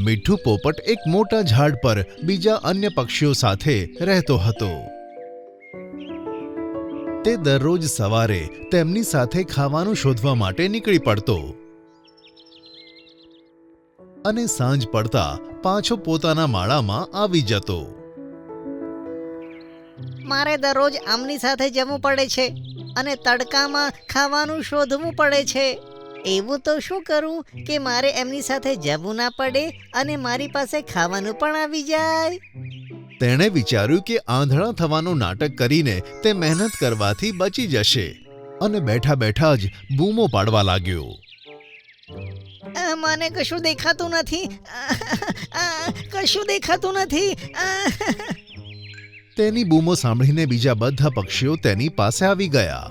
મીઠું પોપટ એક મોટા ઝાડ પર બીજા અન્ય પક્ષીઓ સાથે રહેતો હતો. તે દરરોજ સવારે તેમની સાથે ખાવાનું શોધવા માટે નીકળી પડતો અને સાંજ પડતા પાછો પોતાના માળામાં આવી જતો. મારે દરરોજ આમની સાથે જવું પડે છે અને તડકામાં ખાવાનું શોધવું પડે છે. એવું તો શું કરું કે મારે એમની સાથે જવું ના પડે અને મારી પાસે ખાવાનું પણ આવી જાય. તેણે વિચાર્યું કે આંધળા થવાનું નાટક કરીને તે મહેનત કરવાથી બચી જશે અને બેઠા બેઠા જ બૂમો પાડવા લાગ્યો. મને કશું દેખાતું નથી, કશું દેખાતું નથી. તેની બૂમો સાંભળીને બીજા બધા પક્ષીઓ તેની પાસે આવી ગયા.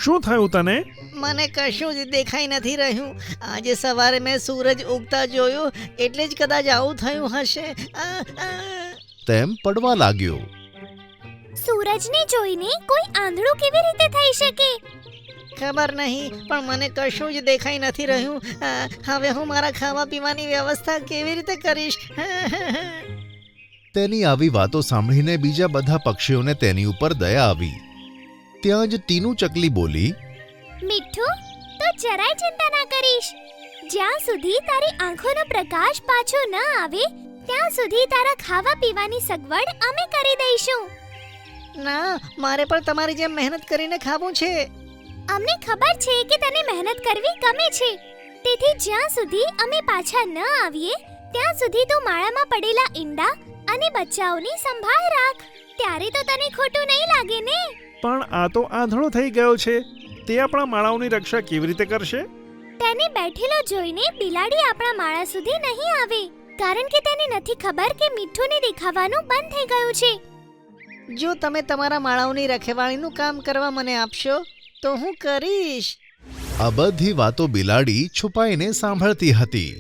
શું થયું તને? મને કશું જ દેખાઈ નથી રહ્યું. આજે સવારે મેં સૂરજ ઉગતા જોયો એટલે જ કદાચ આવું થયું હશે. તેમ પડવા લાગ્યો. સૂરજને જોઈને કોઈ આંધળું કેવી રીતે થઈ શકે? ખબર નહીં, પણ મને કશું જ દેખાઈ નથી રહ્યું. હવે હું મારા ખાવા પીવાની વ્યવસ્થા કેવી રીતે કરીશ? તેની આવી વાતો સાંભળીને બીજા બધા પક્ષીઓને તેની ઉપર દયા આવી. ત્યાં જ ટીનું ચકલી બોલી, મીઠું, તો જરાય ચિંતા ના કરીશ. જ્યાં સુધી તારી આંખોનો પ્રકાશ પાછો ન આવે ત્યાં સુધી તારા ખાવા પીવાની સગવડ અમે કરી દઈશું. ના, મારે પણ તમારી જેમ મહેનત કરીને ખાવું છે. અમને ખબર છે કે તને મહેનત કરવી ગમે છે, તેથી જ્યાં સુધી અમે પાછા ન આવીએ ત્યાં સુધી તું માળામાં પડેલા ઈંડા અને બચ્ચાઓની સંભાળ રાખ. ત્યારે તો તને ખોટું નહીં લાગે ને? પણ આ તો આંધળો થઈ ગયો છે, તે આપણા માળાઓની રક્ષા કેવી રીતે કરશે? તેને બેઠેલો જોઈને બિલાડી આપણા માળા સુધી નહીં આવે, કારણ કે તેને નથી ખબર કે મીઠુંને દેખાવાનું બંધ થઈ ગયું છે. જો તમે તમારા માળાઓની રખેવાળીનું કામ કરવા મને આપશો તો હું કરીશ. આ બધી વાતો બિલાડી છુપાઈને સાંભળતી હતી.